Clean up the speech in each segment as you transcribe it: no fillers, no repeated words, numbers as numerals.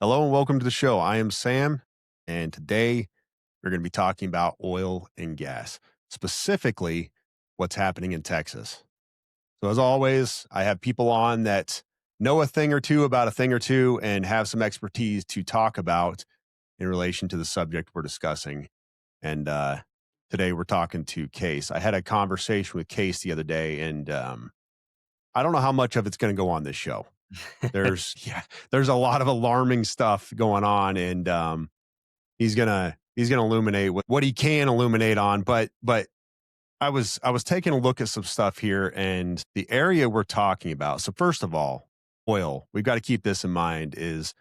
Hello and welcome to the show. I am Sam, and today we're going to be talking about oil and gas, specifically what's happening in Texas. So, as always, I have people on that know a thing or two about a thing or two and have some expertise to talk about in relation to the subject we're discussing. And today we're talking to Case. I had a conversation with Case the other day, and I don't know how much of it's going to go on this show. There's a lot of alarming stuff going on, and he's gonna illuminate what he can illuminate on. But I was taking a look at some stuff here, and the area we're talking about. So first of all, oil. We've got to keep this in mind: is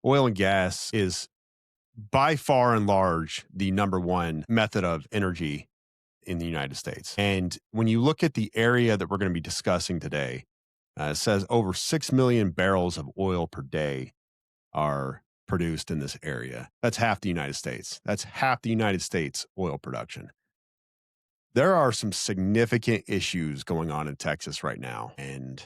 oil and gas is by far and large the number one method of energy in the United States. And when you look at the area that we're going to be discussing today, it says over 6 million barrels of oil per day are produced in this area. That's half the United States. That's half the United States oil production. There are some significant issues going on in Texas right now. And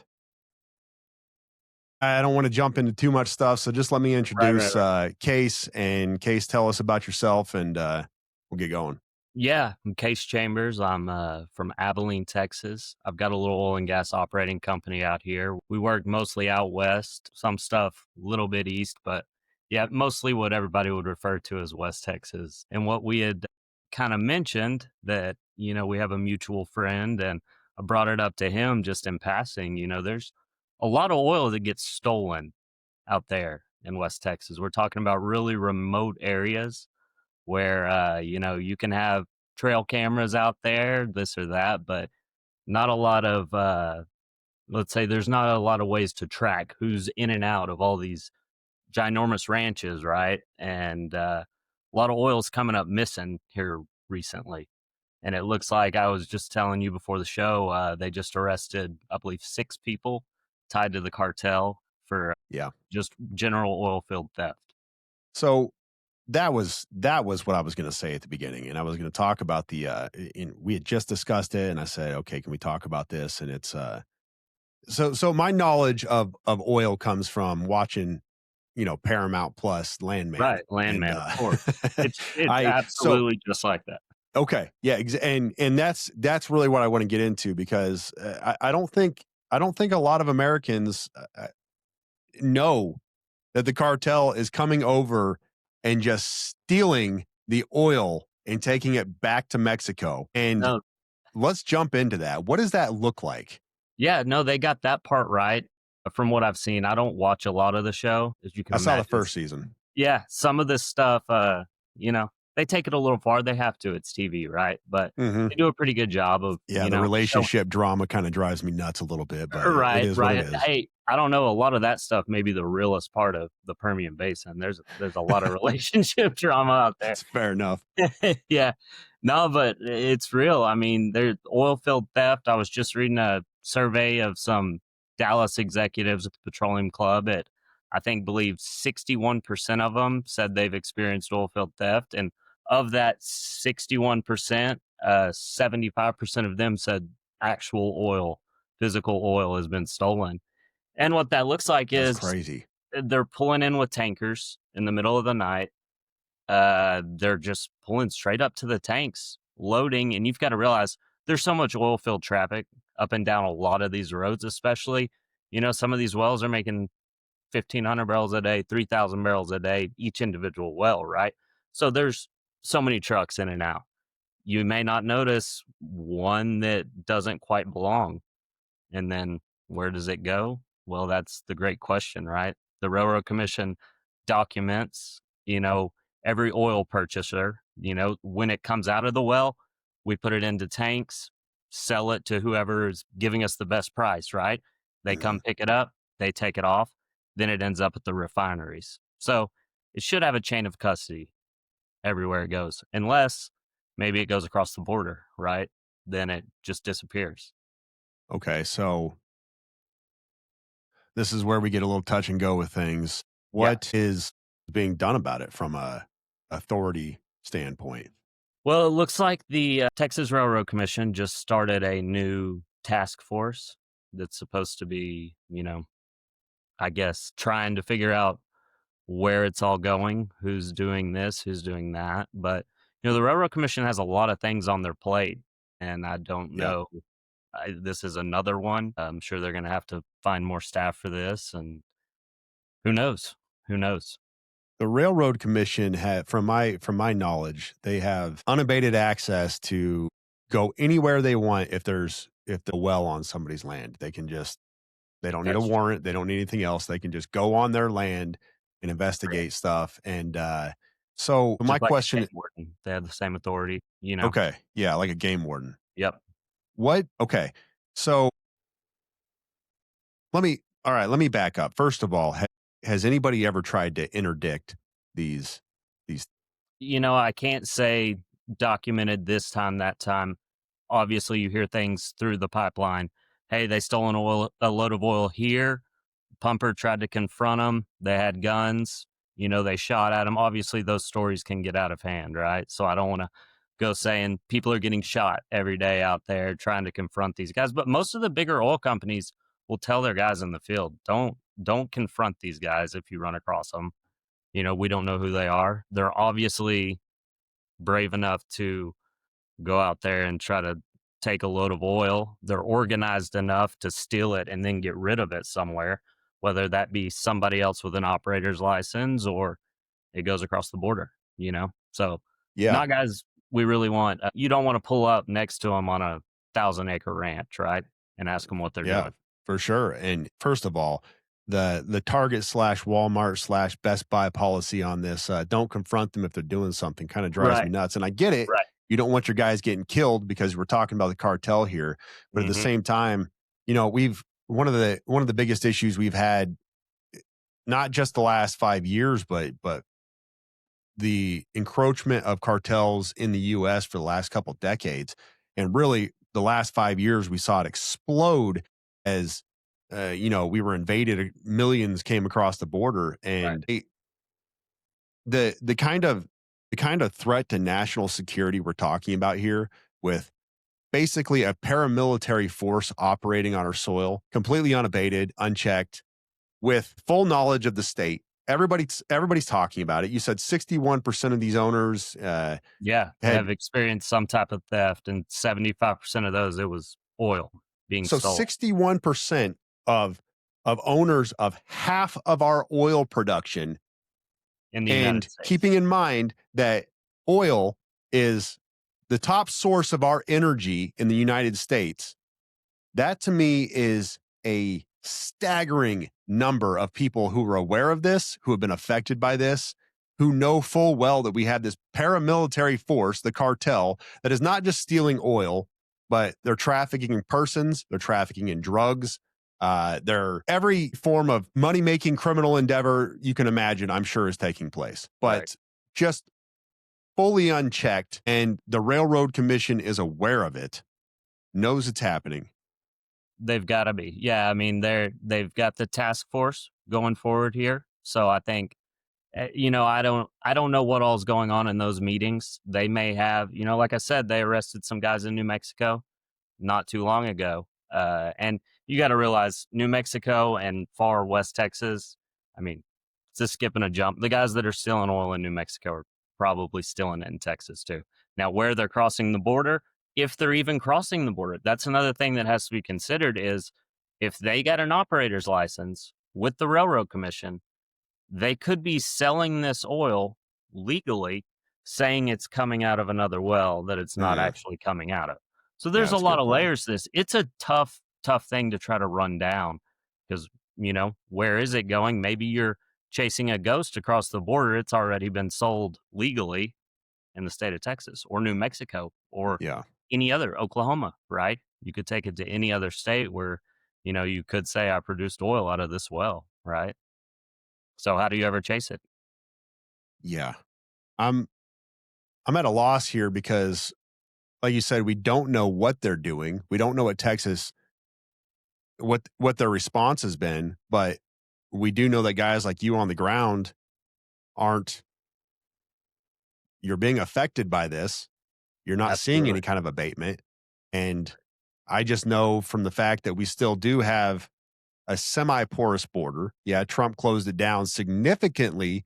I don't want to jump into too much stuff. So just let me Right. introduce Case, and Case, tell us about yourself, and we'll get going. Yeah, I'm Case Chambers. I'm from Abilene, Texas. I've got a little oil and gas operating company out here. We work mostly out west, some stuff a little bit east, but yeah, mostly what everybody would refer to as West Texas. And what we had kind of mentioned that, we have a mutual friend, and I brought it up to him just in passing. There's a lot of oil that gets stolen out there in West Texas. We're talking about really remote areas where you can have trail cameras out there, this or that, but not a lot of let's say there's not a lot of ways to track who's in and out of all these ginormous ranches, right? And a lot of oil's coming up missing here recently. And it looks like, I was just telling you before the show, they just arrested, I believe, 6 people tied to the cartel for Yeah. just general oil field theft. So that was what I was going to say at the beginning, and I was going to talk about we had just discussed it, and I said, okay, can we talk about this? And it's so my knowledge of oil comes from watching, Paramount Plus Landman. Right, And Landman, of course. It's I so absolutely just like that. okay, yeah, and that's really what I want to get into, because I don't think a lot of Americans know that the cartel is coming over and just stealing the oil and taking it back to Mexico. And No, let's jump into that. What does that look like? yeah, no, they got that part right, from what I've seen. I don't watch a lot of the show, as you can I saw the imagine. first season. Yeah, some of this stuff, they take it a little far. They have to, it's TV, right? But Mhm. they do a pretty good job of, Yeah, the show. relationship drama kinda drives me nuts a little bit, but it Right, is what it right. is. Hey, I don't know, a lot of that stuff may be the realest part of the Permian Basin. There's a lot of relationship drama out there. It's fair enough. Yeah. No, but it's real. I mean, there's oil field theft. I was just reading a survey of some Dallas executives at the Petroleum Club. I think, believe 61% of them said they've experienced oil field theft. And of that 61%, 75% of them said actual oil, physical oil has been stolen. And what that looks like That's is crazy. they're pulling in with tankers in the middle of the night. They're just pulling straight up to the tanks, loading, and you've got to realize there's so much oil field traffic up and down a lot of these roads, especially. Some of these wells are making 1,500 barrels a day, 3,000 barrels a day, each individual well, right? So there's so many trucks in and out. You may not notice one that doesn't quite belong. And then where does it go? Well, that's the great question, right? The Railroad Commission documents, every oil purchaser, when it comes out of the well, we put it into tanks, sell it to whoever is giving us the best price, right? They Mhm. come pick it up, they take it off, then it ends up at the refineries. So it should have a chain of custody everywhere it goes, unless maybe it goes across the border, right? Then it just disappears. Okay, so this is where we get a little touch and go with things. Yeah. What is being done about it from a authority standpoint? Well, it looks like the Texas Railroad Commission just started a new task force that's supposed to be, I guess, trying to figure out where it's all going, who's doing this, who's doing that. But the Railroad Commission has a lot of things on their plate, and I don't Yeah. know. This is another one. I'm sure they're going to have to find more staff for this, and who knows? Who knows? The Railroad Commission had, from my knowledge, they have unabated access to go anywhere they want if the well on somebody's land. They don't need a That's true. warrant, they don't need anything else. They can just go on their land and Right. investigate stuff. And so my Just like a question, game warden, they have the same authority. okay, yeah, like a game warden. Yep. What? Okay, so let me back up. First of all, has anybody ever tried to interdict these these? I can't say documented this time, that time. Obviously, you hear things through the pipeline. Hey, they stole a load of oil here. Pumper tried to confront them. They had guns. They shot at them. Obviously, those stories can get out of hand, right? So I don't want to go saying people are getting shot every day out there trying to confront these guys. But most of the bigger oil companies will tell their guys in the field, don't confront these guys if you run across them. We don't know who they are. They're obviously brave enough to go out there and try to take a load of oil. They're organized enough to steal it and then get rid of it somewhere, whether that be somebody else with an operator's license or it goes across the border. So, Yeah, not guys we really want. You don't want to pull up next to them on a 1,000-acre ranch, right? And ask them what they're yeah, doing. for sure. And first of all, the Target slash Walmart slash Best Buy policy on this, don't confront them if they're doing something, kind of drives me Right, nuts. And I get it. right. You don't want your guys getting killed because we're talking about the cartel here. But at the Hmm. same time, we've one of the biggest issues we've had, not just the last 5 years, but the encroachment of cartels in the US for the last couple decades. And really, the last 5 years, we saw it explode as, we were invaded, millions came across the border. Right. And the kind of threat to national security we're talking about here, with basically a paramilitary force operating on our soil, completely unabated, unchecked, with full knowledge of the state. Everybody's talking about it. You said 61% of these owners Yeah, had have experienced some type of theft, and 75% of those, it was oil being so stolen 61% of owners of half of our oil production. in the United And keeping States. in mind that oil is the top source of our energy in the United States, that to me is a staggering number of people who are aware of this, who have been affected by this, who know full well that we have this paramilitary force, the cartel, that is not just stealing oil, but they're trafficking in persons, they're trafficking in drugs. They're every form of money making criminal endeavor you can imagine, I'm sure, is taking place, Right. but just fully unchecked. And the Railroad Commission is aware of it, knows it's happening. They've gotta be. Yeah, I mean, they've got the task force going forward here, so I think, I don't know what all's going on in those meetings. They may have like I said, they arrested some guys in New Mexico not too long ago. And you got to realize New Mexico and far West Texas, I mean, it's a skip and a jump. The guys that are stealing oil in New Mexico are probably stealing it in Texas too. Now, where they're crossing the border, if they're even crossing the border, that's another thing that has to be considered is if they got an operator's license with the Railroad Commission, they could be selling this oil legally, saying it's coming out of another well that it's not Yeah, actually coming out of. So yeah, there's a that's a lot good of point. layers to this. It's a tough, tough thing to try to run down because, where is it going? Maybe you're chasing a ghost across the border. It's already been sold legally in the state of Texas or New Mexico or Yeah. any other Oklahoma, right? You could take it to any other state where, you could say I produced oil out of this well, right? So how do you ever chase it? Yeah. I'm I'm at a loss here because, like you said, we don't know what they're doing. We don't know what Texas what their response has been, but we do know that guys like you on the ground aren't you're being affected by this. You're not seeing Absolutely. any kind of abatement. And I just know from the fact that we still do have a semi-porous border. Yeah, Trump closed it down significantly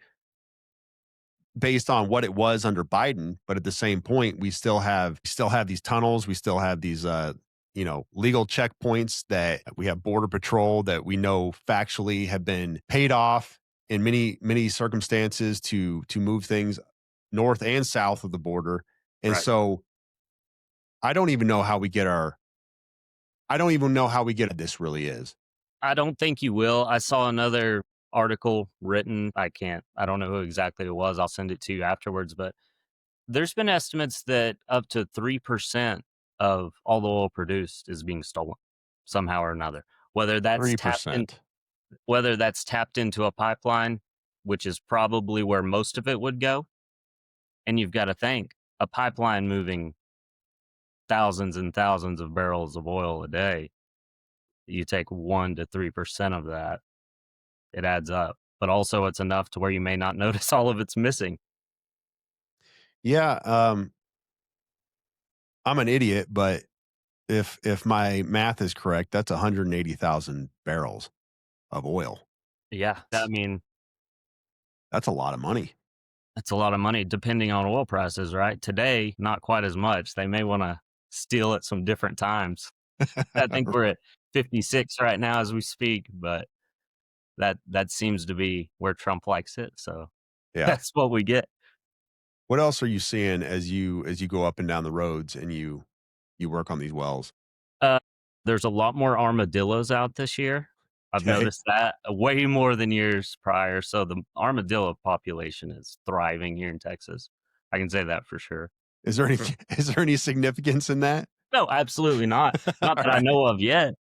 based on what it was under Biden, but at the same point, we still have these tunnels, we still have these legal checkpoints that we have border patrol that we know factually have been paid off in many circumstances to move things north and south of the border. And Right. so I don't even know how we get our I don't even know how we get this really is. I don't think you will. I saw another article written. I don't know who exactly it was. I'll send it to you afterwards. But there's been estimates that up to 3% of all the oil produced is being stolen somehow or another. Whether that's tapped in, 3%. whether that's tapped into a pipeline, which is probably where most of it would go. And you've got to think a pipeline moving thousands and thousands of barrels of oil a day. You take 1 to 3% of that, it adds up. But also it's enough to where you may not notice all of it's missing. Yeah, I'm an idiot, but if my math is correct, that's 180,000 barrels of oil. Yeah. I mean, That's a lot of money. that's a lot of money depending on oil prices, right? Today, not quite as much. They may want to steal at some different times. I think we're at 56 right now as we speak, but that seems to be where Trump likes it. So Yeah. that's what we get. What else are you seeing as you go up and down the roads and you work on these wells? Uh, there's a lot more armadillos out this year. I've Okay. noticed that way more than years prior. So the armadillo population is thriving here in Texas. I can say that for sure. Is there any For- is there any significance in that? No, absolutely not. Not All that I right. know of yet.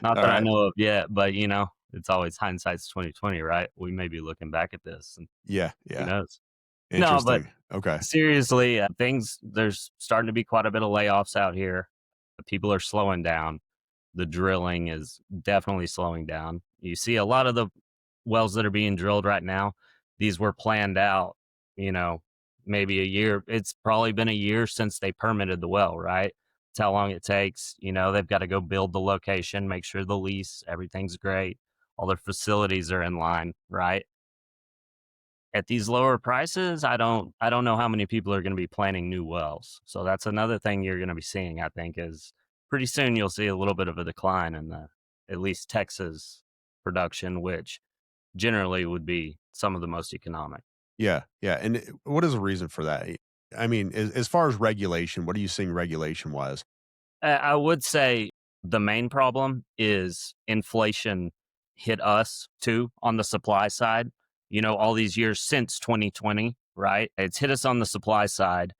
Not All that I right. know of yet. But it's always hindsight's 2020, right? We may be looking back at this, and Yeah, who yeah. knows? No, but Interesting. Okay. seriously, there's starting to be quite a bit of layoffs out here. People are slowing down. The drilling is definitely slowing down. You see a lot of the wells that are being drilled right now, these were planned out, you know, maybe a year. It's probably been a year since they permitted the well, right? It's how long it takes. They've got to go build the location, make sure the lease, everything's great. All their facilities are in line, right? At these lower prices, I don't know how many people are going to be planning new wells. So that's another thing you're going to be seeing, I think, is pretty soon you'll see a little bit of a decline in the at least Texas production, which generally would be some of the most economic. Yeah, yeah. And what is the reason for that? I mean, as far as regulation, what are you seeing regulation wise? I would say the main problem is inflation hit us too on the supply side. All these years since 2020, right? It's hit us on the supply side.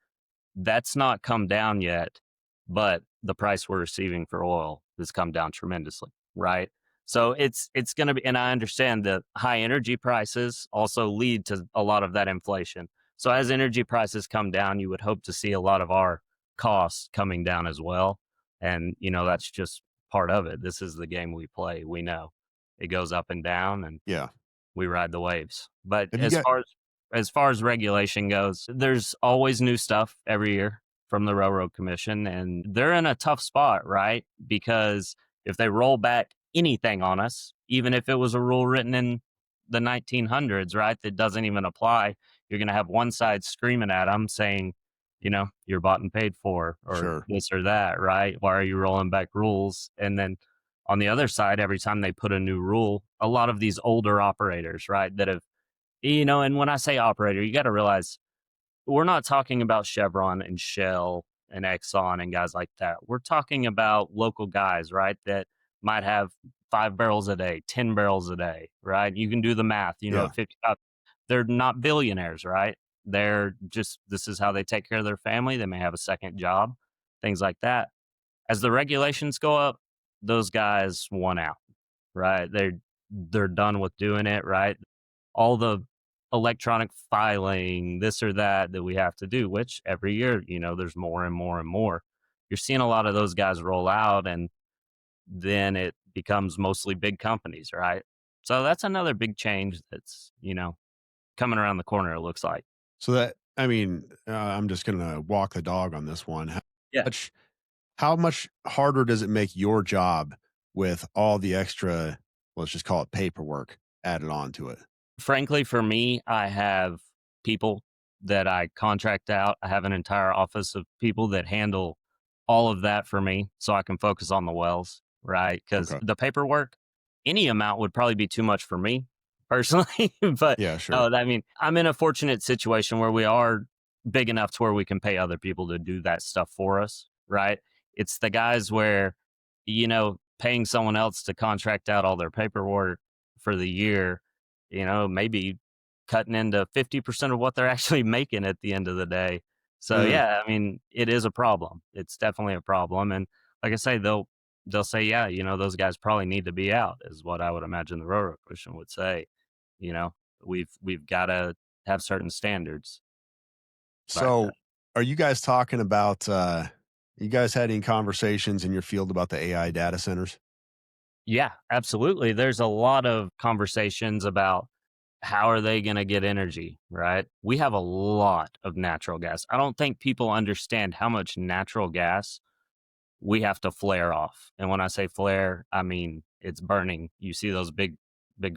That's not come down yet, but the price we're receiving for oil has come down tremendously, right? So it's going to be, and I understand that high energy prices also lead to a lot of that inflation. So as energy prices come down, you would hope to see a lot of our costs coming down as well. And that's just part of it. This is the game we play. We know it goes up and down, and Yeah. we ride the waves. But Have you as got far as regulation goes, there's always new stuff every year from the Railroad Commission, and they're in a tough spot, right? Because if they roll back anything on us, even if it was a rule written in the 1900s, right, that doesn't even apply, you're going to have one side screaming at them saying, you're bought and paid for, or sure. this or that, right? Why are you rolling back rules? And then on the other side, every time they put a new rule, a lot of these older operators, right, that have, and when I say operator, you got to realize we're not talking about Chevron and Shell and Exxon and guys like that. We're talking about local guys, right, that might have 5 barrels a day, 10 barrels a day, right? You can do the math, Yeah. 55. They're not billionaires, right? They're just, this is how they take care of their family. They may have a second job, things like that. As the regulations go up, those guys want out, right? They're done with doing it, right? All the electronic filing, this or that we have to do, which every year, there's more and more and more. You're seeing a lot of those guys roll out, and then it becomes mostly big companies, right? So that's another big change that's, coming around the corner, it looks like. So that I mean, I'm just gonna walk the dog on this one. Yeah. Much how much harder does it make your job with all the extra, let's just call it paperwork added on to it. Frankly, for me, I have people that I contract out. I have an entire office of people that handle all of that for me so I can focus on the wells, right? Because Okay. the paperwork, any amount would probably be too much for me personally. But Yeah, sure. no, I mean, I'm in a fortunate situation where we are big enough to where we can pay other people to do that stuff for us, right? It's the guys where, paying someone else to contract out all their paperwork for the year, maybe cutting into 50% of what they're actually making at the end of the day. So Mm. yeah, I mean, it is a problem. It's definitely a problem. And like I say, they'll say, yeah, those guys probably need to be out, is what I would imagine the railroad commission would say. You know, we've got to have certain standards. But So, are you guys talking about, you guys had any conversations in your field about the AI data centers? yeah, absolutely. There's a lot of conversations about how are they going to get energy, right? We have a lot of natural gas. I don't think people understand how much natural gas we have to flare off. And when I say flare, I mean it's burning. You see those big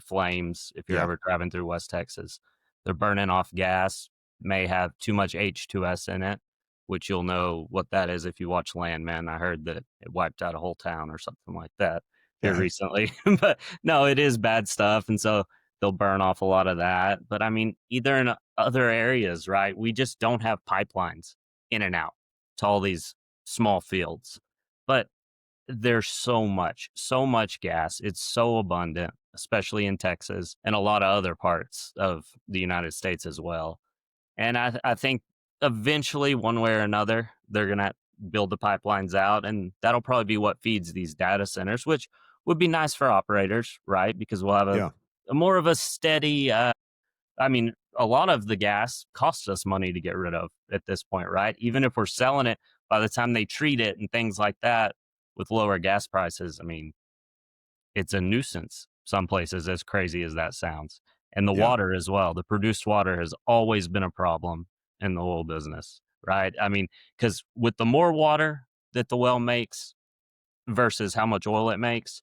flames if you're Yeah. ever driving through West Texas. They're burning off gas, may have too much H2S in it, which you'll know what that is if you watch Landman. I heard that it wiped out a whole town or something like that here Okay. recently. But no, it is bad stuff. And so they'll burn off a lot of that. But I mean, either in other areas, right? We just don't have pipelines in and out to all these small fields. But there's so much gas. It's so abundant, especially in Texas and a lot of other parts of the United States as well. And I think eventually, one way or another, they're going to build the pipelines out. And that'll probably be what feeds these data centers, which would be nice for operators, right? Because we'll have Yeah. a more of a steady, I mean, a lot of the gas costs us money to get rid of at this point, right? Even if we're selling it, by the time they treat it and things like that with lower gas prices, I mean, it's a nuisance some places, as crazy as that sounds. And the Yeah. water as well. The produced water has always been a problem in the oil business, right? I mean, because with the more water that the well makes versus how much oil it makes,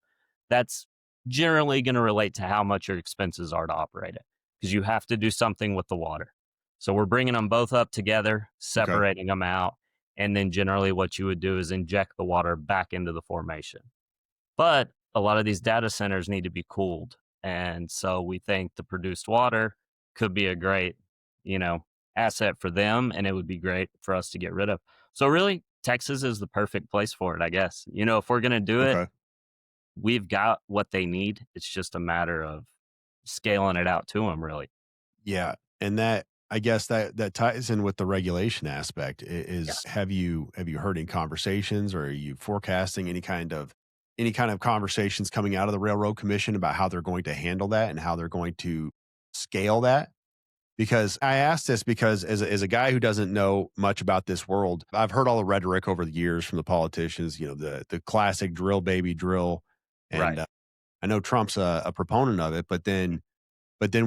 that's generally going to relate to how much your expenses are to operate it because you have to do something with the water. So we're bringing them both up together, Okay. separating them out, and then generally what you would do is inject the water back into the formation. But a lot of these data centers need to be cooled. And so we think the produced water could be a great, you know, asset for them and it would be great for us to get rid of. So really Texas is the perfect place for it, I guess. If we're going to do it, Okay. we've got what they need. It's just a matter of scaling it out to them really. Yeah. And that, I guess that ties in with the regulation aspect. Yeah. Is have you heard any conversations, or are you forecasting any kind of conversations coming out of the Railroad Commission about how they're going to handle that and how they're going to scale that? Because I asked this because as a guy who doesn't know much about this world, I've heard all the rhetoric over the years from the politicians, the classic drill baby drill. And Right. I know Trump's a proponent of it, but then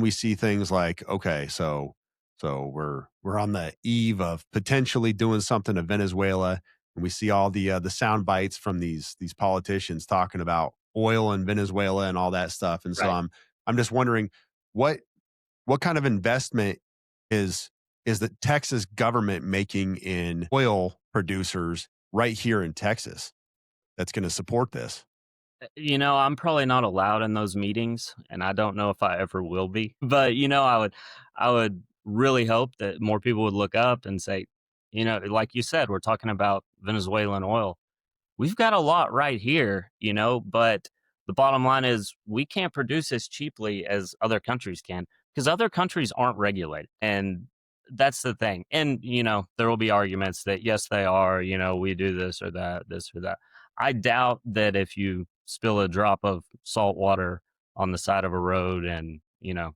we see things like, okay, so we're on the eve of potentially doing something to Venezuela, and we see all the sound bites from these politicians talking about oil in Venezuela and all that stuff. And so Right. I'm just wondering what what kind of investment is is the Texas government making in oil producers right here in Texas that's going to support this? I'm probably not allowed in those meetings, and I don't know if I ever will be. But I would really hope that more people would look up and say, like you said, we're talking about Venezuelan oil. We've got a lot right here, but the bottom line is we can't produce as cheaply as other countries can because other countries aren't regulated. And that's the thing. And, there will be arguments that, yes, they are, we do this or that. I doubt that if you spill a drop of salt water on the side of a road in,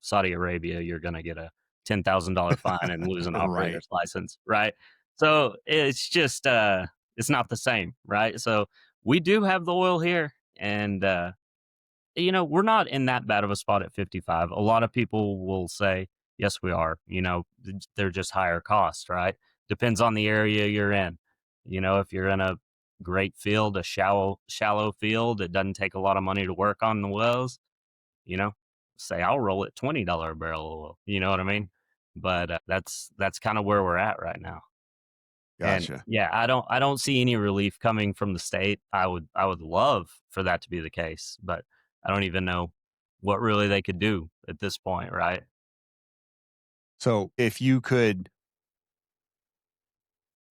Saudi Arabia, you're going to get a $10,000 fine and lose an Right. operator's license, right? So it's just, it's not the same, right? So we do have the oil here, and we're not in that bad of a spot at 55. A lot of people will say, yes, we are. They're just higher cost, right? Depends on the area you're in. If you're in a great field, a shallow field, it doesn't take a lot of money to work on the wells. you know, say I'll roll it $20 a barrel of oil. You know what I mean? But that's kind of where we're at right now. And Gotcha. yeah, I don't see any relief coming from the state. I would love for that to be the case, but I don't even know what really they could do at this point, right? So if you could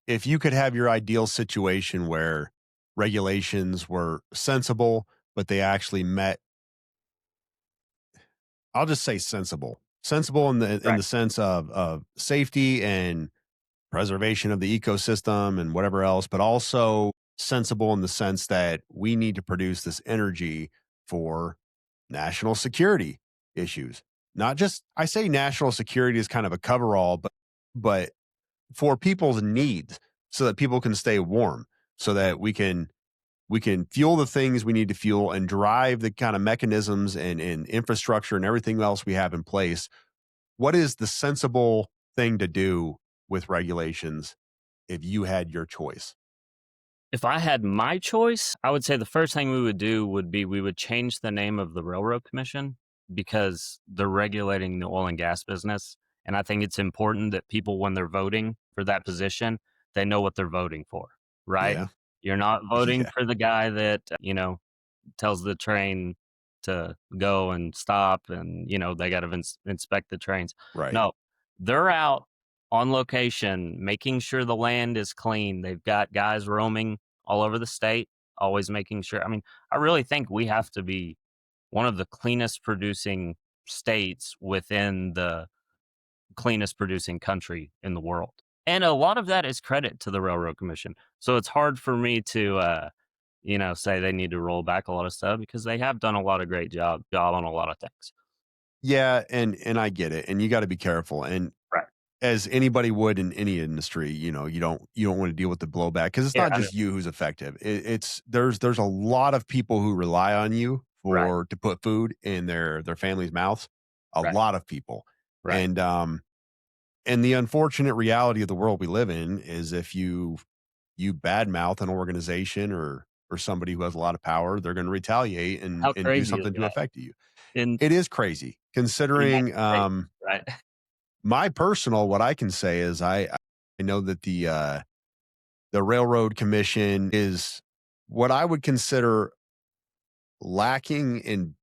have your ideal situation where regulations were sensible, but they actually met, I'll just say sensible. Sensible in Right. the sense of safety and preservation of the ecosystem and whatever else, but also sensible in the sense that we need to produce this energy for national security issues. Not just, I say national security is kind of a coverall, but for people's needs so that people can stay warm, so that we can fuel the things we need to fuel and drive the kind of mechanisms and infrastructure and everything else we have in place. What is the sensible thing to do with regulations if you had your choice? If I had my choice, I would say the first thing we would do would be we would change the name of the Railroad Commission because they're regulating the oil and gas business. And I think it's important that people, when they're voting for that position, they know what they're voting for, right? Yeah. You're not voting Yeah. for the guy that, tells the train to go and stop and, they got to inspect the trains. Right. No, they're out on location, making sure the land is clean. They've got guys roaming all over the state, always making sure. I mean, I really think we have to be one of the cleanest producing states within the cleanest producing country in the world. And a lot of that is credit to the Railroad Commission. So it's hard for me to, say they need to roll back a lot of stuff because they have done a lot of great job on a lot of things. Yeah, and I get it, and you gotta be careful, and Right. as anybody would in any industry, you don't wanna deal with the blowback because it's Yeah. not I know. just you who's effective. It's there's a lot of people who rely on you Right. for to put food in their family's mouths, a Right. lot of people, Right. and the unfortunate reality of the world we live in is if you badmouth an organization or somebody who has a lot of power, they're gonna retaliate How and do crazy is something to that? affect you. In It is crazy the United considering, States, right? my personal what I can say is I know that the Railroad Commission is what I would consider lacking in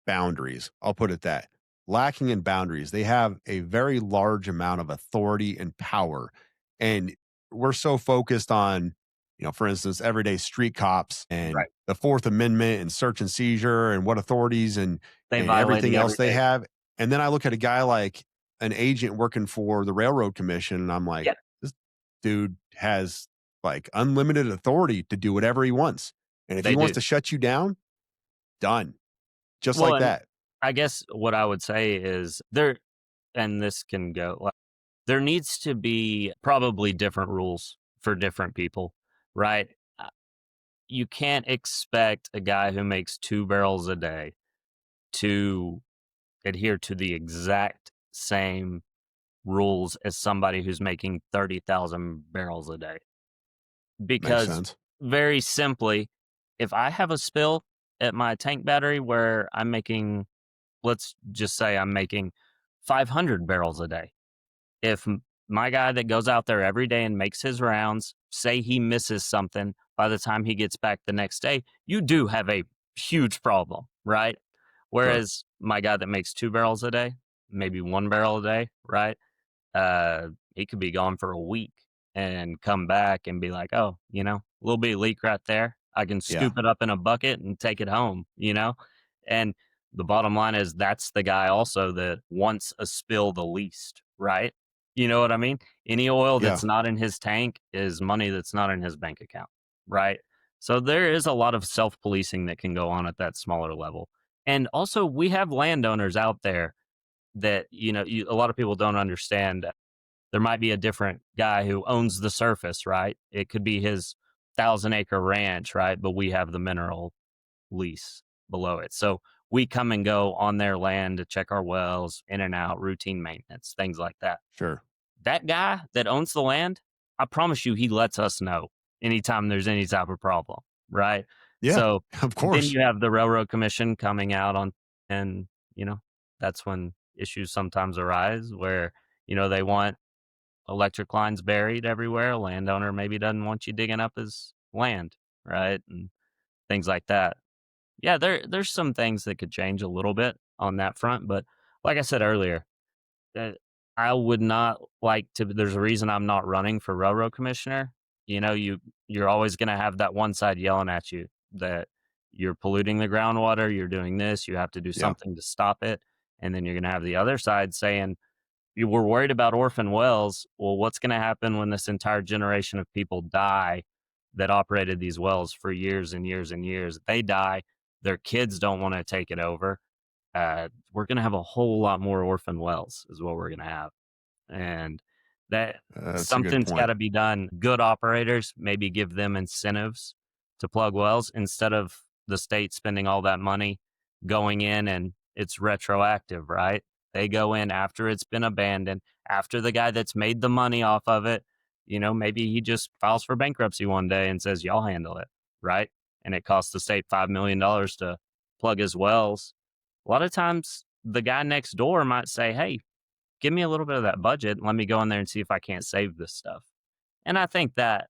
boundaries. I'll put it that. Lacking in boundaries. They have a very large amount of authority and power. And we're so focused on, for instance, everyday street cops and Right. the Fourth Amendment and search and seizure and what authorities They and violate it everything every else they day. have. And then I look at a guy like an agent working for the Railroad Commission, and I'm like, Yeah, this dude has like unlimited authority to do whatever he wants. And if he they wants do. to shut you down, done. Just Well, like and that. I guess what I would say is there, and this can go like, there needs to be probably different rules for different people, right? You can't expect a guy who makes 2 barrels a day to adhere to the exact same rules as somebody who's making 30,000 barrels a day. Makes Because sense. very simply, if I have a spill at my tank battery where I'm making, let's just say I'm making 500 barrels a day. If my guy that goes out there every day and makes his rounds, say he misses something by the time he gets back the next day, you do have a huge problem, right? Sure. Whereas my guy that makes 2 barrels a day, maybe 1 barrel a day, right? He could be gone for a week and come back and be like, "Oh, a little bit of leak right there. I can Yeah. scoop it up in a bucket and take it home." And the bottom line is that's the guy also that wants a spill the least, right? You know what I mean? Any oil Yeah. that's not in his tank is money that's not in his bank account, right? So there is a lot of self-policing that can go on at that smaller level. And also we have landowners out there that, a lot of people don't understand. There might be a different guy who owns the surface, right? It could be his 1,000-acre ranch, right? But we have the mineral lease below it. So we come and go on their land to check our wells, in and out, routine maintenance, things like that. Sure. That guy that owns the land, I promise you, he lets us know anytime there's any type of problem, right? Yeah. So Of then course. you have the Railroad Commission coming out on and you know, that's when issues sometimes arise where, they want electric lines buried everywhere. A landowner maybe doesn't want you digging up his land, right? And things like that. Yeah, there's some things that could change a little bit on that front, but like I said earlier, that I would not like to. There's a reason I'm not running for railroad commissioner. You're always going to have that one side yelling at you that you're polluting the groundwater, you're doing this, you have to do Yeah. something to stop it, and then you're going to have the other side saying you were worried about orphan wells. Well, what's going to happen when this entire generation of people die that operated these wells for years and years and years? They die. Their kids don't want to take it over. We're going to have a whole lot more orphan wells, is what we're going to have. And that That's a good something's got point. to be done. Good operators, maybe give them incentives to plug wells instead of the state spending all that money going in and it's retroactive, right? They go in after it's been abandoned, after the guy that's made the money off of it, maybe he just files for bankruptcy one day and says, y'all handle it, right? And it costs the state $5 million to plug his wells. A lot of times the guy next door might say, hey, give me a little bit of that budget. Let me go in there and see if I can't save this stuff. And I think that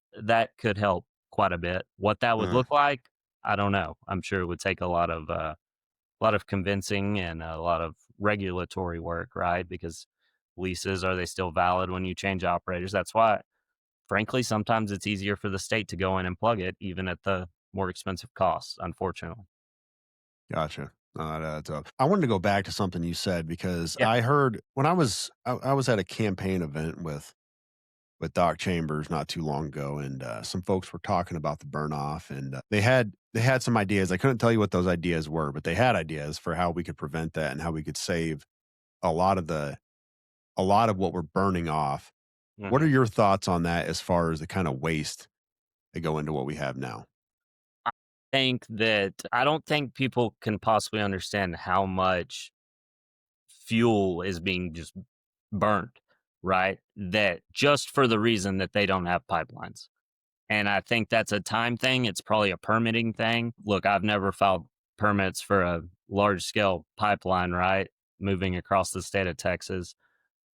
could help quite a bit. What that would Uh, look like, I don't know. I'm sure it would take a lot of convincing and a lot of regulatory work, right? Because leases, are they still valid when you change operators? That's why, frankly, sometimes it's easier for the state to go in and plug it, even at the more expensive costs, unfortunately. Gotcha. That's I wanted to go back to something you said because Yeah. I heard when I was at a campaign event with Doc Chambers not too long ago, and some folks were talking about the burn off, and they had some ideas. I couldn't tell you what those ideas were, but they had ideas for how we could prevent that and how we could save a lot of the a lot of what we're burning off. What are hmm your thoughts on that as far as the kind of waste that go into what we have now? I don't think people can possibly understand how much fuel is being just burnt, right? That just for the reason that they don't have pipelines. And I think that's a time thing. It's probably a permitting thing. Look, I've never filed permits for a large scale pipeline, right? Moving across the state of Texas.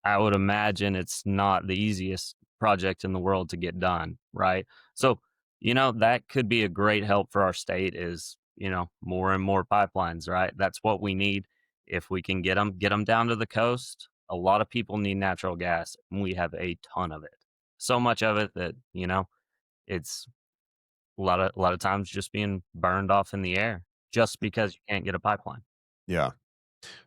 I would imagine it's not the easiest project in the world to get done, right? So, that could be a great help for our state is, more and more pipelines, right? That's what we need. If we can get them down to the coast. A lot of people need natural gas, and we have a ton of it. So much of it that, it's a lot of times just being burned off in the air just because you can't get a pipeline. Yeah.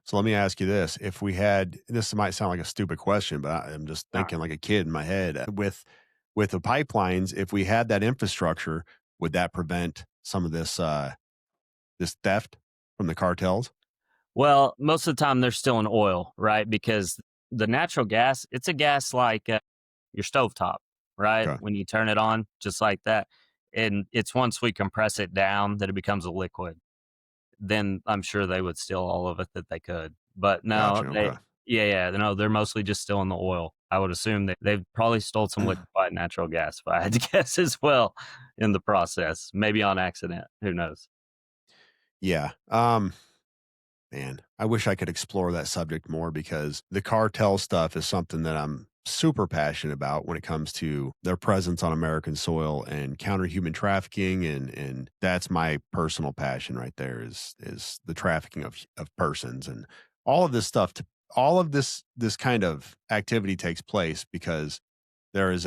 So let me ask you this: if we had, this might sound like a stupid question, but I'm just Uh, thinking like a kid in my head. With the pipelines, if we had that infrastructure, would that prevent some of this theft from the cartels? Well, most of the time they're still in oil, right? Because the natural gas, it's a gas like your stovetop, right? Okay, When you turn it on, just like that. And it's once we compress it down that it becomes a liquid. Then I'm sure they would steal all of it that they could. But no, gotcha. Okay. yeah, no, they're mostly just still in the oil. I would assume that they've probably stole some liquefied natural gas, if I had to guess as well in the process, maybe on accident. Who knows? Yeah. Man, I wish I could explore that subject more because the cartel stuff is something that I'm super passionate about when it comes to their presence on American soil and counter human trafficking, and that's my personal passion right there is the trafficking of persons, and all of this stuff to all of this kind of activity takes place because there is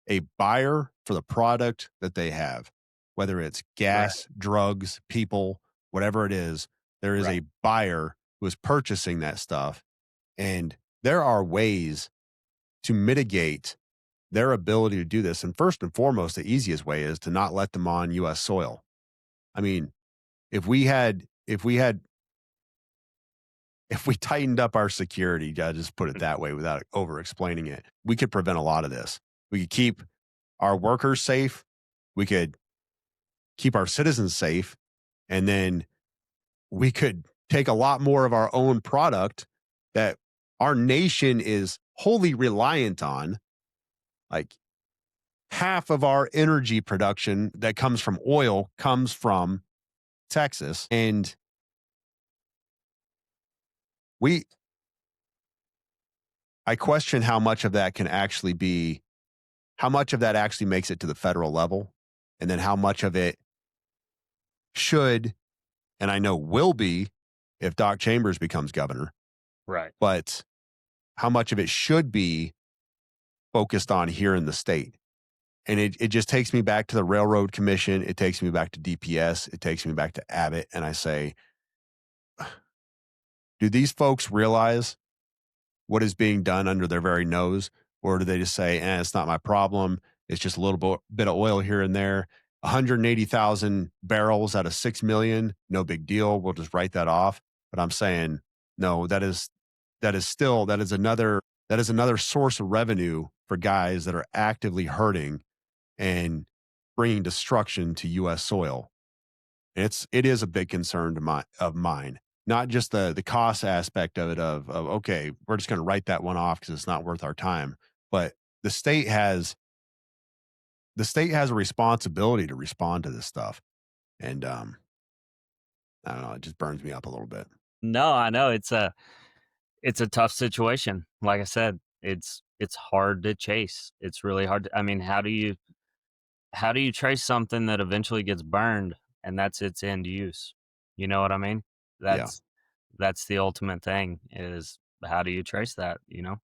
a buyer for the product that they have, whether it's Right, gas, drugs, people, whatever it is, there is right, a buyer who is purchasing that stuff. And there are ways to mitigate their ability to do this. And first and foremost, the easiest way is to not let them on US soil. I mean, if we had if we tightened up our security, I just put it that way without over explaining it, we could prevent a lot of this. We could keep our workers safe. We could keep our citizens safe, and then we could take a lot more of our own product that our nation is wholly reliant on. Like half of our energy production that comes from oil comes from Texas. And we I question how much of that can actually be how much of that actually makes it to the federal level, and then how much of it should, and I know will be if Doc Chambers becomes governor, Right. but how much of it should be focused on here in the state. And it just takes me back to the Railroad Commission. It takes me back to DPS. It takes me back to Abbott. And I say, do these folks realize what is being done under their very nose? Or do they just say, it's not my problem. It's just a little bit of oil here and there. 180,000 barrels out of 6 million, no big deal. We'll just write that off. But I'm saying, no, that is another source of revenue for guys that are actively hurting and bringing destruction to U.S. soil. And it is a big concern of mine. Not just the cost aspect of it of okay, we're just going to write that one off because it's not worth our time, but the state has a responsibility to respond to this stuff, and I don't know, it just burns me up a little bit. No, I know it's a tough situation. Like I said, it's hard to chase. It's really hard to, I mean, how do you trace something that eventually gets burned and that's its end use? You know what I mean? Yeah, That's the ultimate thing is how do you trace that?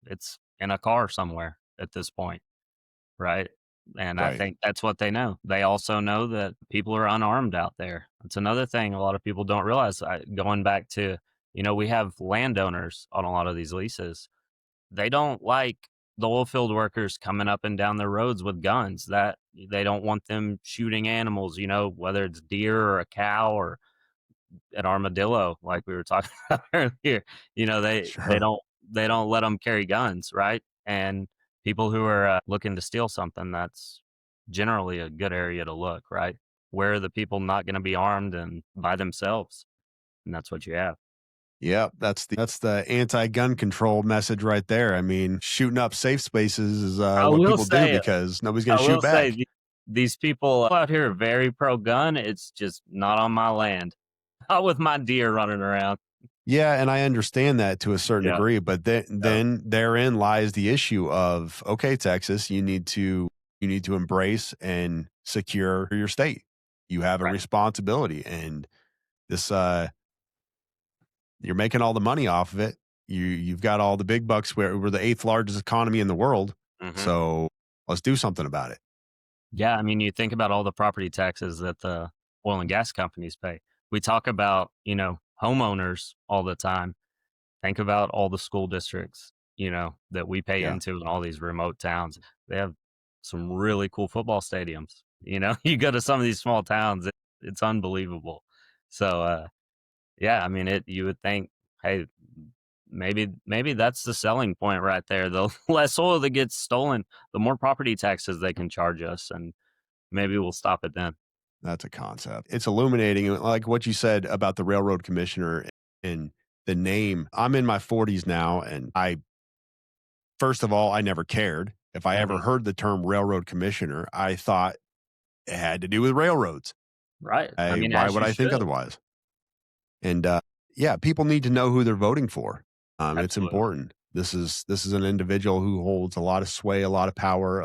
It's in a car somewhere at this point, right? And I right. think that's what they know. They also know that people are unarmed out there. It's another thing a lot of people don't realize. Going back to, we have landowners on a lot of these leases. They don't like the oil field workers coming up and down the roads with guns. That they don't want them shooting animals, whether it's deer or a cow or an armadillo, like we were talking about earlier. They Sure. don't let them carry guns, right? And people who are looking to steal something, that's generally a good area to look, right? Where are the people not going to be armed and by themselves? And that's what you have. Yep, that's the anti-gun control message right there. I mean, shooting up safe spaces is I what will people do say, because nobody's going I to will shoot say, back. these people out here are very pro gun. It's just not on my land. Not with my deer running around. Yeah, and I understand that to a certain Yeah. degree, but Yeah. then therein lies the issue of okay, Texas, you need to embrace and secure your state. You have a Right. responsibility, and this you're making all the money off of it. You've got all the big bucks. We're the eighth largest economy in the world, Hmm. so let's do something about it. Yeah, I mean, you think about all the property taxes that the oil and gas companies pay. We talk about, homeowners all the time. Think about all the school districts, that we pay Yeah, into in all these remote towns. They have some really cool football stadiums. You go to some of these small towns, it's unbelievable. So, yeah, I mean, you would think, hey, maybe that's the selling point right there. The less oil that gets stolen, the more property taxes they can charge us, and maybe we'll stop it then. that's a concept. It's illuminating, like what you said about the railroad commissioner and the name. I'm in my 40s now, and I first of all, I never cared. If I ever Mhm. heard the term railroad commissioner, I thought it had to do with railroads. Right. I mean, Why as would you I think should. otherwise? And yeah, people need to know who they're voting for. It's Absolutely. important. This is an individual who holds a lot of sway, a lot of power,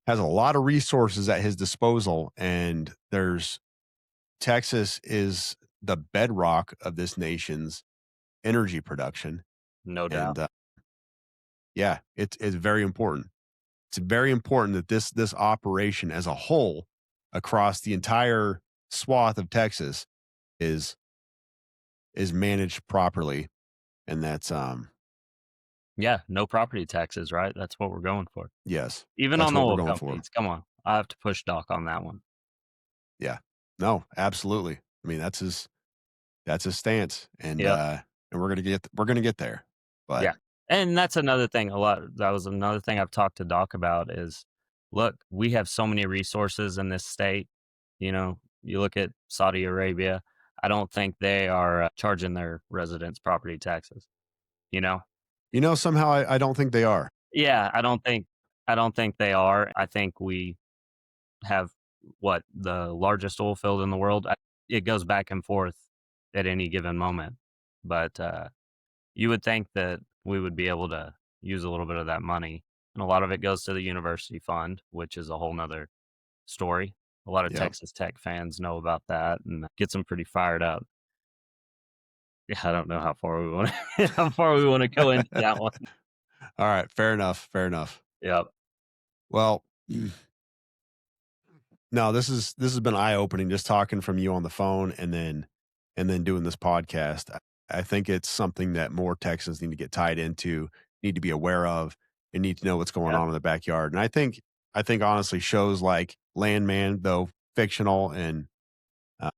has a lot of resources at his disposal. And there's Texas is the bedrock of this nation's energy production. No And doubt. yeah, it's very important. It's very important that this operation as a whole across the entire swath of Texas is managed properly, and that's Yeah, no property taxes, right? That's what we're going for. yes, Even that's on the what we're oil going for. companies. Come on. I have to push Doc on that one. Yeah, no, absolutely. I mean, that's his stance, Yep. and we're gonna get there, but Yeah. And that's another thing that was another thing I've talked to Doc about is, look, we have so many resources in this state. You look at Saudi Arabia, I don't think they are charging their residents property taxes, you know? somehow I don't think they are. Yeah, I don't think they are. I think we have the largest oil field in the world. It goes back and forth at any given moment. But You would think that we would be able to use a little bit of that money, and a lot of it goes to the university fund, which is a whole nother story. A lot of Yep. Texas Tech fans know about that and gets them pretty fired up. Yeah, I don't know how far we want how far we wanna go into that one. All right, fair enough, fair enough. Yep. Well, no, this has been eye-opening just talking from you on the phone and then doing this podcast. I think it's something that more Texans need to get tied into, need to be aware of, and need to know what's going Yeah. on in the backyard. And I think honestly shows like Landman, though fictional and uh,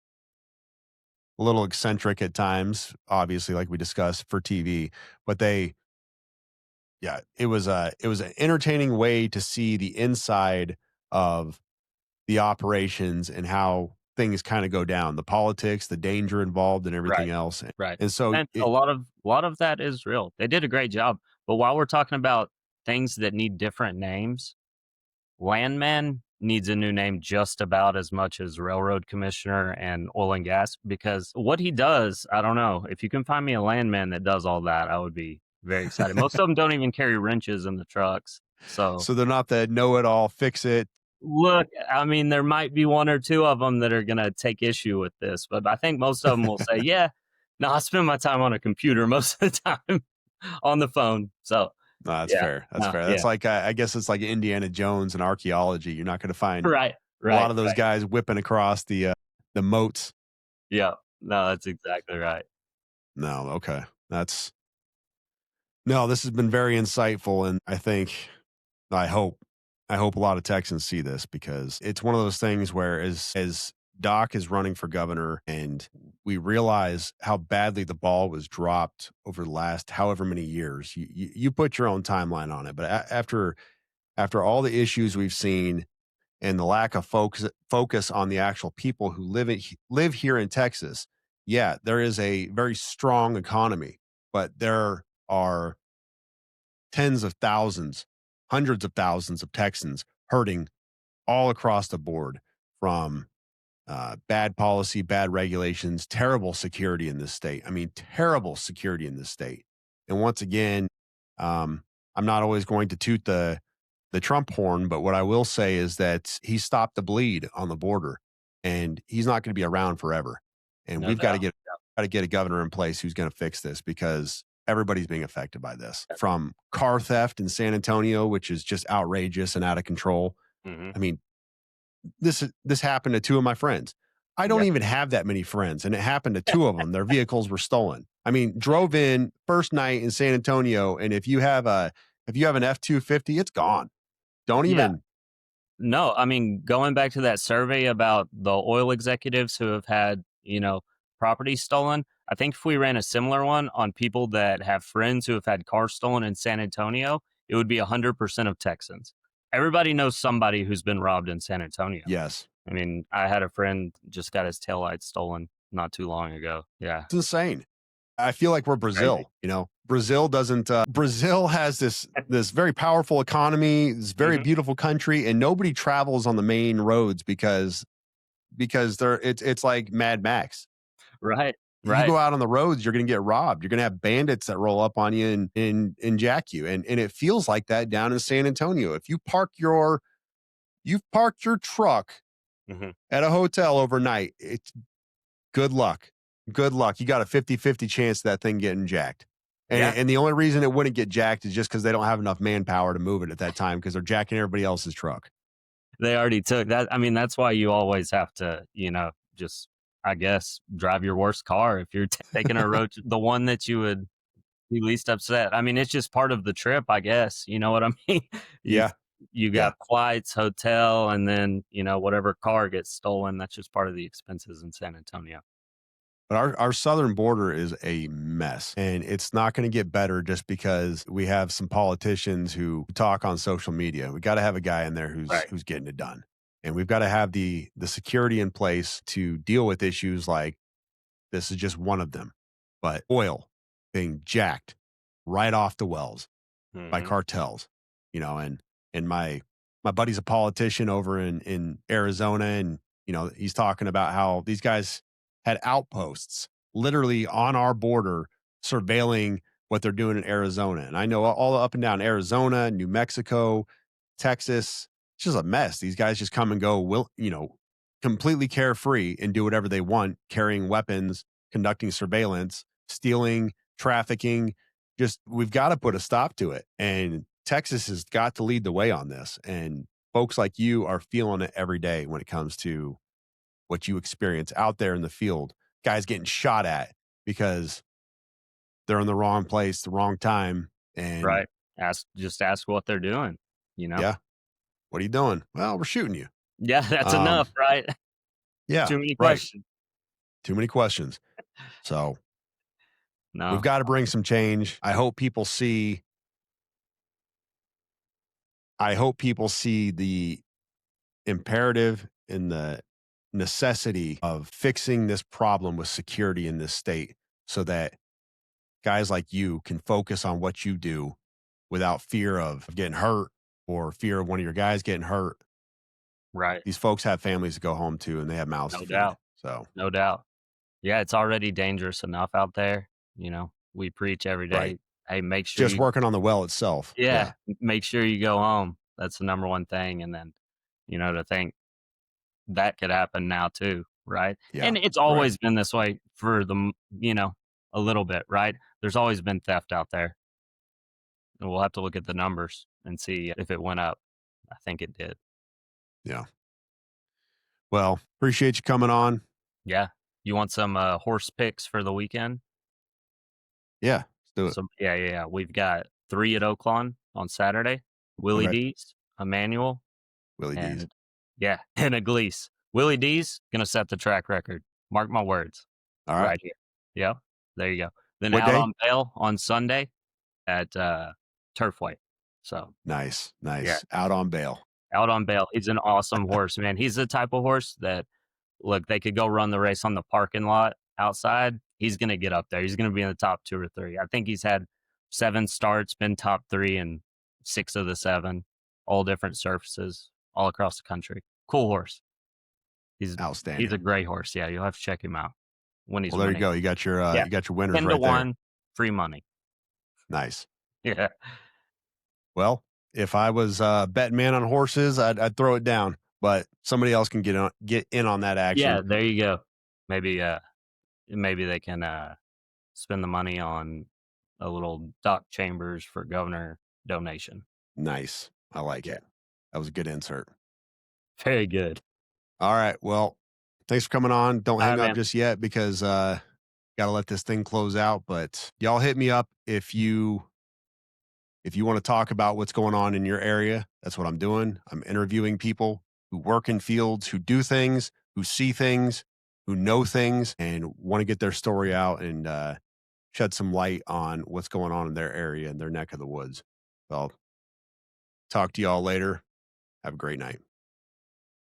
a little eccentric at times, obviously, like we discussed for TV, but they yeah, it was an entertaining way to see the inside of the operations and how things kind of go down, the politics, the danger involved, and everything Right, else. right. And so And it, a lot of that is real. They did a great job, but while we're talking about things that need different names, Landman needs a new name just about as much as railroad commissioner and oil and gas because what he does, I don't know. If you can find me a landman that does all that, I would be very excited. Most of them don't even carry wrenches in the trucks. So, so they're not the know-it-all, fix it. look, I mean, there might be one or two of them that are going to take issue with this, but I think most of them will say, yeah, no, I spend my time on a computer most of the time on the phone. So, No, that's yeah, fair. That's no, fair. yeah, That's like I guess it's like Indiana Jones and archaeology. You're not going to find right, a lot right, of those right. guys whipping across the moats. Yeah, no, that's exactly right. No, okay. That's no, this has been very insightful, and I hope I hope a lot of Texans see this because it's one of those things where as Doc is running for governor and we realize how badly the ball was dropped over the last however many years. You put your own timeline on it, but after all the issues we've seen and the lack of focus on the actual people who live here in Texas, yeah, there is a very strong economy, but there are tens of thousands, hundreds of thousands of Texans hurting all across the board from bad policy, bad regulations, terrible security in this state. I mean, terrible security in this state. And once again, um, I'm not always going to toot the Trump horn, but what I will say is that he stopped the bleed on the border, and he's not going to be around forever. And No we've got to doubt. get a governor in place who's going to fix this because everybody's being affected by this. From car theft in San Antonio, which is just outrageous and out of control. Mhm. I mean, this happened to two of my friends. I don't Yeah. even have that many friends, and it happened to two of them. Their vehicles were stolen. I mean, drove in first night in San Antonio, and if you have an F-250, it's gone. Don't Yeah. even No, I mean, going back to that survey about the oil executives who have had, you know, property stolen, I think if we ran a similar one on people that have friends who have had cars stolen in San Antonio, it would be 100% of Texans. Everybody knows somebody w's been robbed in San Antonio. yes. I mean, I had a friend just got his taillights stolen not too long ago. Yeah. It's insane. I feel like we're Crazy. Brazil, you know? Brazil doesn't Brazil has this very powerful economy, this very Mhm. beautiful country, and nobody travels on the main roads because it's like Mad Max. Right. You Right. go out on the roads, you're gonna get robbed. You're gonna have bandits that roll up on you and jack you. And it feels like that down in San Antonio. If you've parked your truck Mhm. at a hotel overnight, it's good luck. Good luck. You got a 50-50 chance of that thing getting jacked. Yeah. And the only reason it wouldn't get jacked is just because they don't have enough manpower to move it at that time because they're jacking everybody else's truck. They already took that. I mean, that's why you always have to, you know, just, I guess, drive your worst car if you're taking a road, the one that you would be least upset. I mean, it's just part of the trip, I guess. You know what I mean? You Yeah. you Yeah. got flights, hotel, and then, you know, whatever car gets stolen. That's just part of the expenses in San Antonio. But our southern border is a mess, and it's not going to get better just because we have some politicians who talk on social media. We got to have a guy in there Right. who's getting it done, and we've got to have the security in place to deal with issues like this is just one of them. But oil being jacked right off the wells by Hmm. cartels, you know, and my buddy's a politician over in Arizona, and you know he's talking about how these guys had outposts literally on our border surveilling what they're doing in Arizona. And I know all up and down Arizona, New Mexico, Texas, it's just a mess. These guys just come and go, completely carefree and do whatever they want, carrying weapons, conducting surveillance, stealing, trafficking. Just we've got to put a stop to it. And Texas has got to lead the way on this. And folks like you are feeling it every day when it comes to what you experience out there in the field. Guys getting shot at because they're in the wrong place, the wrong time. And Right. Ask what they're doing, you know? yeah, what are you doing? Well, we're shooting you. Yeah, that's Um, enough, right? yeah, Too many right. questions. Too many questions. So we've No. got to bring some change. I hope people see the imperative and the necessity of fixing this problem with security in this state so that guys like you can focus on what you do without fear of getting hurt or fear of one of your guys getting hurt. Right. These folks have families to go home to and they have mouths No to feed. doubt. So, No doubt. Yeah, it's already dangerous enough out there, you know? We preach every right. day, "Hey, make sure Just you." working on the well itself. Yeah, Yeah. make sure you go home. That's the number one thing, and then, to think that could happen now too, right? Yeah. And it's Right. always been this way for a little bit, right? There's always been theft out there, and we'll have to look at the numbers and see if it went up. I think it did. Yeah. Well, appreciate you coming on. Yeah. You want some, horse picks for the weekend? Yeah. Let's do it. So yeah, yeah, yeah. We've got 3 at Oaklawn on Saturday, Willie Okay. D's, Emmanuel, Willie D's. and yeah, and a Gleese. Willie D's gonna set the track record. Mark my words, All right. right here. Yep, there you go. Then What out day? on bail on Sunday at, Turfway. So, Nice. yeah, Nice. Out on bail. out on bail. He's an awesome horse, man. He's the type of horse that, look, they could go run the race on the parking lot outside. He's gonna get up there. He's gonna be in the top 2 or 3. I think he's had 7 starts, been top 3 in 6 of the 7, all different surfaces, all across the country. Cool horse. He's Outstanding. a great horse. Yeah, you'll have to check him out when he's Well, there you winning. go. Yeah, You got your winners 10 to right there. 1, free money. Nice. Yeah. Well, if I was betting man on horses, I'd throw it down, but somebody else can get in on that Yeah, action. there you go. Maybe they can, spend the money on a little Doc Chambers for governor donation. Nice. I like Yeah. it. That was a good insert. Very good. All right. Well, thanks for coming on. Don't hang Alright, up man. just yet because got to let this thing close out, but y'all hit me up if you want to talk about what's going on in your area. That's what I'm doing. I'm interviewing people who work in fields, who do things, who see things, who know things, and want to get their story out and shed some light on what's going on in their area and their neck of the woods. So, talk to y'all later. Have a great night.